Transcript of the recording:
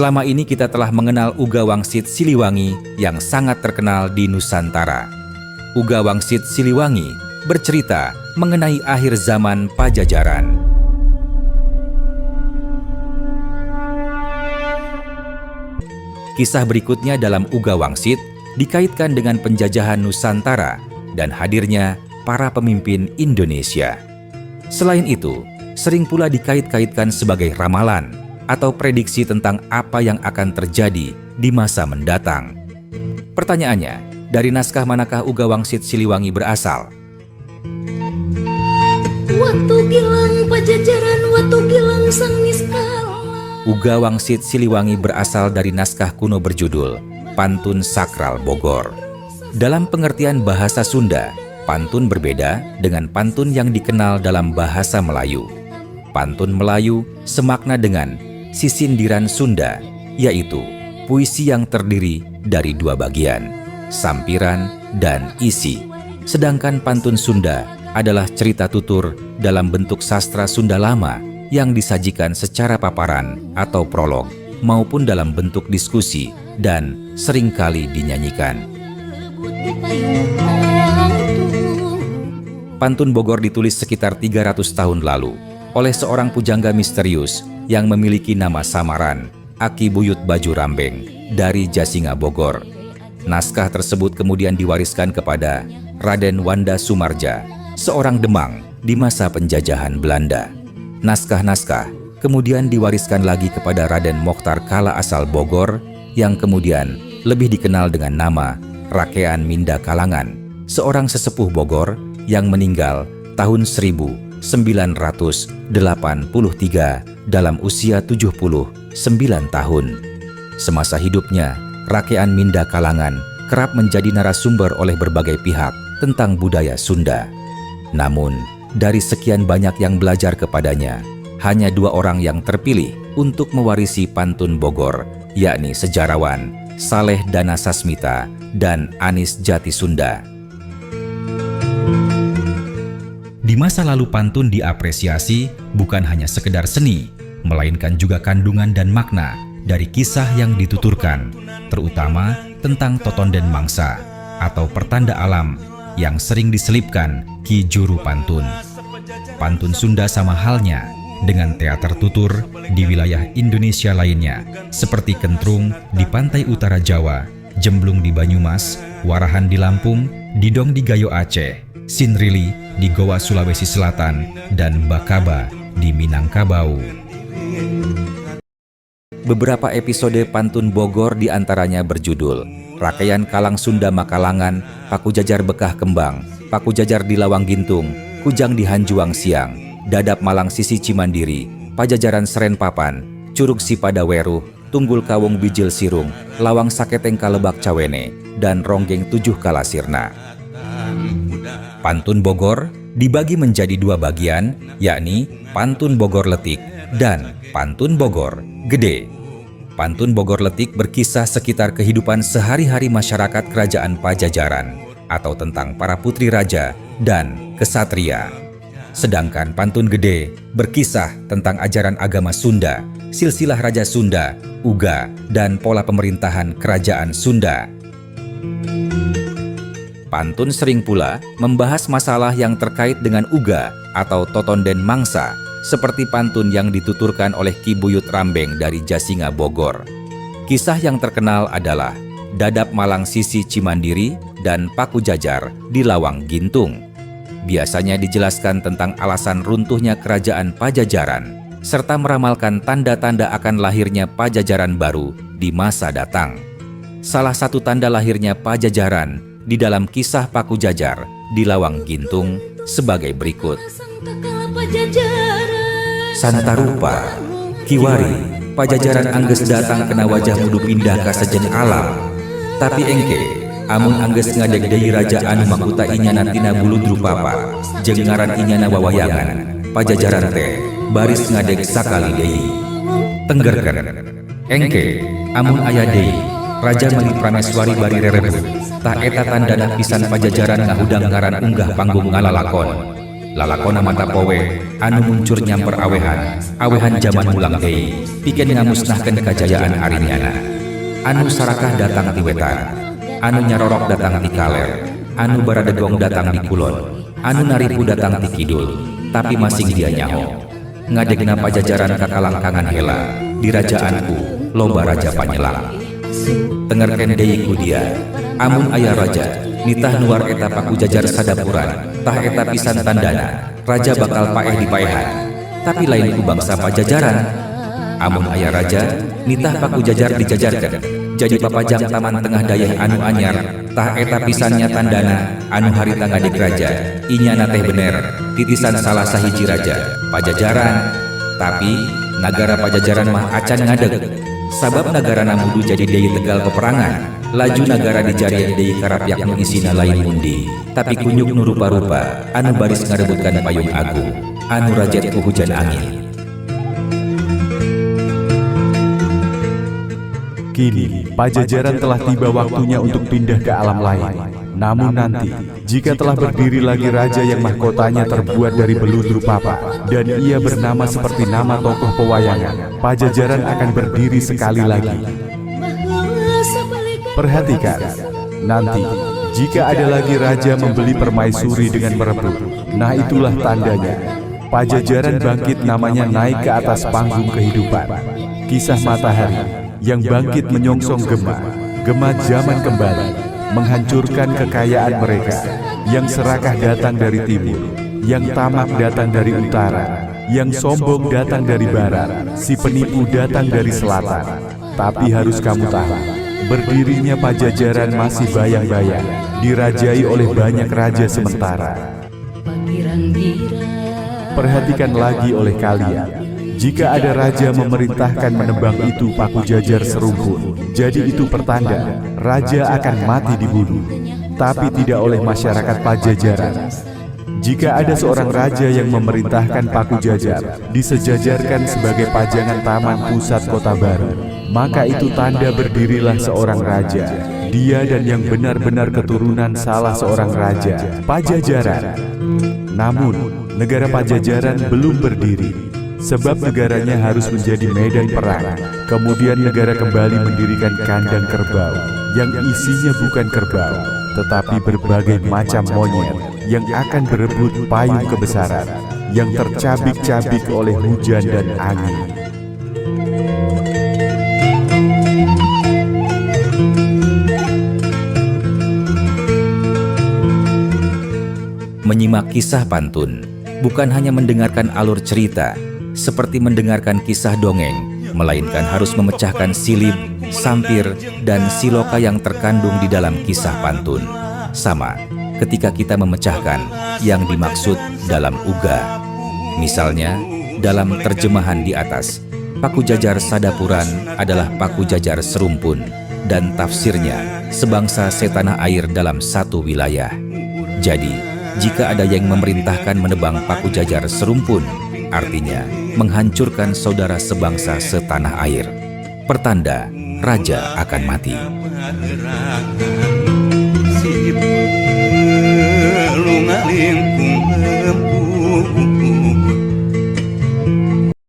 Selama ini kita telah mengenal Uga Wangsit Siliwangi yang sangat terkenal di Nusantara. Uga Wangsit Siliwangi bercerita mengenai akhir zaman Pajajaran. Kisah berikutnya dalam Uga Wangsit dikaitkan dengan penjajahan Nusantara dan hadirnya para pemimpin Indonesia. Selain itu, sering pula dikait-kaitkan sebagai ramalan atau prediksi tentang apa yang akan terjadi di masa mendatang. Pertanyaannya, dari naskah manakah Uga Wangsit Siliwangi berasal? Waktu bilang Pajajaran, waktu bilang sang niskala. Uga Wangsit Siliwangi berasal dari naskah kuno berjudul Pantun Sakral Bogor. Dalam pengertian bahasa Sunda, pantun berbeda dengan pantun yang dikenal dalam bahasa Melayu. Pantun Melayu semakna dengan sisindiran Sunda, yaitu puisi yang terdiri dari dua bagian, sampiran dan isi. Sedangkan pantun Sunda adalah cerita tutur dalam bentuk sastra Sunda lama yang disajikan secara paparan atau prolog maupun dalam bentuk diskusi dan seringkali dinyanyikan. Pantun Bogor ditulis sekitar 300 tahun lalu oleh seorang pujangga misterius yang memiliki nama samaran Aki Buyut Baju Rambeng dari Jasinga Bogor. Naskah tersebut kemudian diwariskan kepada Raden Wanda Sumarja, seorang Demang di masa penjajahan Belanda. Naskah-naskah kemudian diwariskan lagi kepada Raden Mokhtar Kala asal Bogor yang kemudian lebih dikenal dengan nama Rakean Minda Kalangan, seorang sesepuh Bogor yang meninggal tahun 1983 dalam usia 79 tahun. Semasa hidupnya, Rakean Minda Kalangan kerap menjadi narasumber oleh berbagai pihak tentang budaya Sunda. Namun, dari sekian banyak yang belajar kepadanya, hanya 2 orang yang terpilih untuk mewarisi pantun Bogor, yakni sejarawan Saleh Dana Sasmita dan Anis Jati Sunda. Di masa lalu pantun diapresiasi bukan hanya sekedar seni, melainkan juga kandungan dan makna dari kisah yang dituturkan, terutama tentang totonden mangsa atau pertanda alam yang sering diselipkan ki juru pantun. Pantun Sunda sama halnya dengan teater tutur di wilayah Indonesia lainnya, seperti kentrung di pantai utara Jawa, jemblung di Banyumas, warahan di Lampung, didong di Gayo Aceh, Sinrili di Goa Sulawesi Selatan, dan Bakaba di Minangkabau. Beberapa episode pantun Bogor diantaranya berjudul Rakean Kalang Sunda Makalangan, Paku Jajar Bekah Kembang, Paku Jajar di Lawang Gintung, Kujang di Hanjuang Siang, Dadap Malang Sisi Cimandiri, Pajajaran Seren Papan, Curug Sipada Weruh, Tunggul Kawung Bijil Sirung, Lawang Saketeng Kalebak Cawene, dan Ronggeng 7 Kalasirna. Pantun Bogor dibagi menjadi 2 bagian, yakni Pantun Bogor Letik dan Pantun Bogor Gede. Pantun Bogor Letik berkisah sekitar kehidupan sehari-hari masyarakat kerajaan Pajajaran atau tentang para putri raja dan kesatria. Sedangkan Pantun Gede berkisah tentang ajaran agama Sunda, silsilah Raja Sunda, Uga, dan pola pemerintahan kerajaan Sunda. Pantun sering pula membahas masalah yang terkait dengan Uga atau totonden mangsa, seperti pantun yang dituturkan oleh Ki Buyut Rambeng dari Jasinga Bogor. Kisah yang terkenal adalah Dadap Malang Sisi Cimandiri dan Paku Jajar di Lawang Gintung. Biasanya dijelaskan tentang alasan runtuhnya kerajaan Pajajaran, serta meramalkan tanda-tanda akan lahirnya Pajajaran baru di masa datang. Salah satu tanda lahirnya Pajajaran di dalam kisah Paku Jajar di Lawang Gintung sebagai berikut. Santarupa, kiwari, Pajajaran angges datang kena wajah mudu pindah ka sejen alam. Tapi engke, amun angges ngadeg deui raja anu makuta inyana tina bulu drupapa, jeung ngaran inyana wawayangan, Pajajaran teh baris ngadeg sakali deui. Tenggerkeun, engke, amun aya deui Raja Meli Prameswari bari rerebut, tah eta tandana pisan Pajajaran ngahudang ngaran unggah panggung ngalalakon. lalakona mata powe anu muncur nyamper awehan zaman ulang deui pikeun ngamusnahkeun kajayaan arinyana. Anu sarakah datang ti wetan, anu nyarorok datang ti kaler, anu baradegong datang di kulon, anu naripu datang ti kidul, tapi masing dia nyaho. Ngadegna Pajajaran kakalangkangan hela, di rajaanku loba raja panyelang. Tengerken deui ku dia, amun aya raja, nitah nuar eta Pakujajar sadapuran, tah eta pisan tandana, raja bakal paeh dipaehan. Tapi lain ku bangsa Pajajaran. Amun aya raja, nitah Pakujajar dijajarkan, jadi papajang taman tengah dayah anu anyar, tah eta pisannya tandana, anu harita ngadeg raja, inyana teh bener, titisan salah sahiji raja, Pajajaran. Tapi, nagara Pajajaran mah acan ngadeg, sabab nagara namudu jadi deui tegal peperangan, laju nagara dijarian deui karapyak nu isina lain mundi, tapi kunyuk nu rupa-rupa, anu baris ngarebutkan payung agung, anu rajet ku hujan angin. Kini, Pajajaran telah tiba waktunya untuk pindah ke alam lain. Namun nanti, jika telah berdiri lagi raja yang mahkotanya terbuat dari beludur papa, dan ia bernama seperti nama tokoh pewayangan, Pajajaran akan berdiri sekali lagi. Perhatikan, nanti, jika ada lagi raja membeli permaisuri dengan merebut, nah itulah tandanya. Pajajaran bangkit namanya naik ke atas panggung kehidupan. Kisah matahari yang bangkit menyongsong Gema zaman kembali, menghancurkan kekayaan mereka, yang serakah datang dari timur, yang tamak datang dari utara, yang sombong datang dari barat, si penipu datang dari selatan. Tapi harus kamu tahu, berdirinya Pajajaran masih bayang-bayang, dirajai oleh banyak raja sementara. Perhatikan lagi oleh kalian. Jika ada raja memerintahkan menebang itu Pakujajar serumpun, jadi itu pertanda raja akan mati dibunuh, tapi tidak oleh masyarakat Pajajaran. Jika ada seorang raja yang memerintahkan Pakujajar disejajarkan sebagai pajangan taman pusat kota baru, maka itu tanda berdirilah seorang raja. Dia dan yang benar-benar keturunan salah seorang raja, Pajajaran. Namun, negara Pajajaran belum berdiri. Sebab negaranya harus menjadi medan perang. Kemudian negara kembali mendirikan kandang kerbau, yang isinya bukan kerbau, tetapi berbagai macam monyet yang akan berebut payung kebesaran, yang tercabik-cabik oleh hujan dan angin. Menyimak kisah pantun bukan hanya mendengarkan alur cerita, seperti mendengarkan kisah dongeng, melainkan harus memecahkan silib, sampir, dan siloka yang terkandung di dalam kisah pantun. Sama ketika kita memecahkan yang dimaksud dalam uga. Misalnya, dalam terjemahan di atas, Pakujajar Sadapuran adalah Pakujajar serumpun, dan tafsirnya sebangsa setanah air dalam satu wilayah. Jadi, jika ada yang memerintahkan menebang Pakujajar serumpun, artinya menghancurkan saudara sebangsa setanah air. Pertanda raja akan mati. Si belum ngalingkung